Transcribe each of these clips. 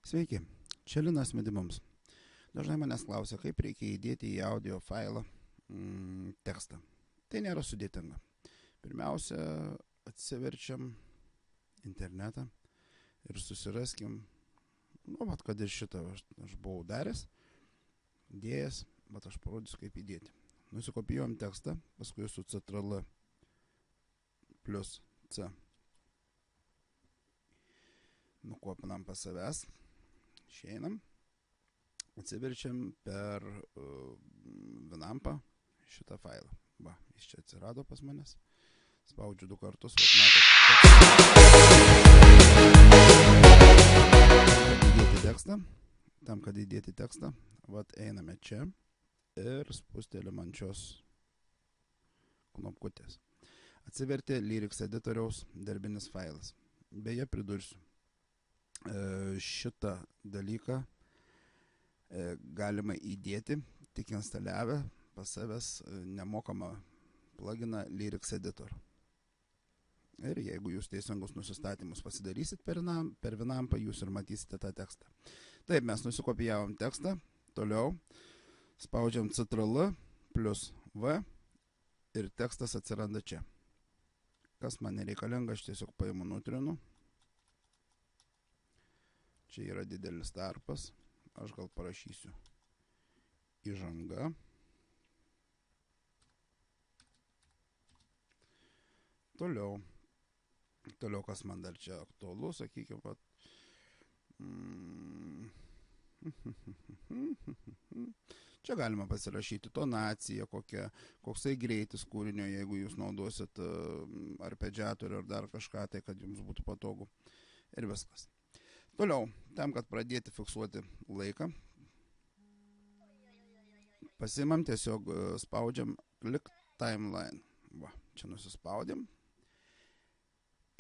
Sveiki, čia Linas Midimums. Dažnai manęs klausia, kaip reikia įdėti į audio failą tekstą. Tai nėra sudėtinga. Pirmiausia, atsiverčiam internetą ir susiraskim, kad ir šitą aš buvau daręs, dėjęs, bet aš parodysiu, kaip įdėti. Nusikopijuojam tekstą, paskui su Ctrl plus C. Nukopinam pas savęs, išeinam, atsiverčiam per Winampą šitą failą. Va, jis čia atsirado pas manęs. Spaudžiu 2 kartus, tam, kad įdėti tekstą, einame čia ir spusteliam ant šios knopkutės. Atsivertė Lyrics editoriaus darbinis failas. Beje, pridursiu. Šitą dalyką galima įdėti, tik instaliavę pas savęs nemokamą pluginą Lyrics Editor. Ir jeigu jūs teisingus nusistatymus pasidarysit per Winampą, jūs ir matysite tą tekstą. Taip, mes nusikopijavom tekstą, toliau spaudžiam Ctrl plus V ir tekstas atsiranda čia. Kas man nereikalinga, aš tiesiog paimu nutrinu. Čia yra didelis tarpas, aš gal parašysiu įžanga. Toliau, kas man dar čia aktualu, sakykime, čia galima pasirašyti tonaciją, koksai greitis kūrinio, jeigu jūs naudosit arpedžiatorių ar dar kažką, tai kad jums būtų patogu. Ir viskas. Toliau, tam, kad pradėti fiksuoti laiką, pasimam tiesiog spaudžiam Click Timeline. Va, čia nusispaudėm.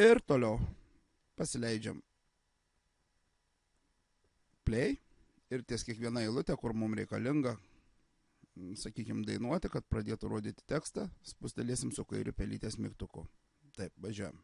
Ir toliau pasileidžiam Play ir ties kiekviena eilutė, kur mums reikalinga, sakykime, dainuoti, kad pradėtų rodyti tekstą, spustelėsim su kairiu pelytės mygtuku. Taip, važiuojam.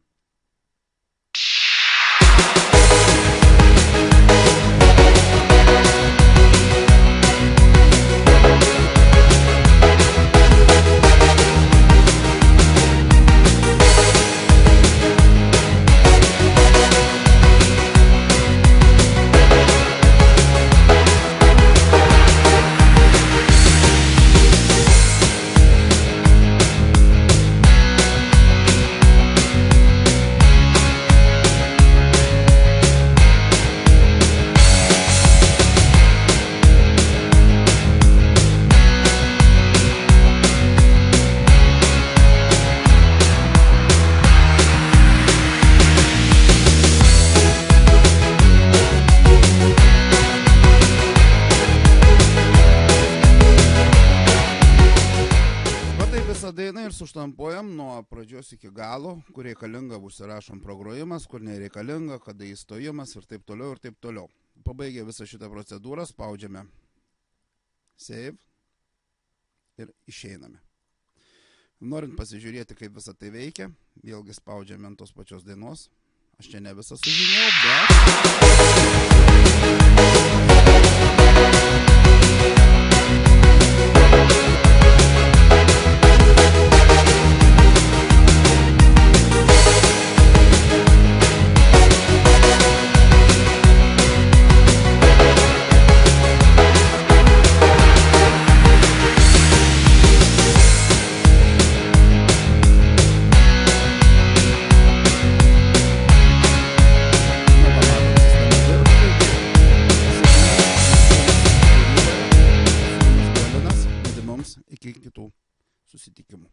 Dainą ir suštampuojam nuo pradžios iki galo, kur reikalinga užsirašom progrojimas, kur nereikalinga, kada įstojimas ir taip toliau ir taip toliau. Pabaigę visą šitą procedūrą, spaudžiame Save ir išeiname. Norint pasižiūrėti, kaip visą tai veikia, vėlgi spaudžiame ant tos pačios dainos. Aš čia ne visą sužinėjau, iki kitų susitikimų.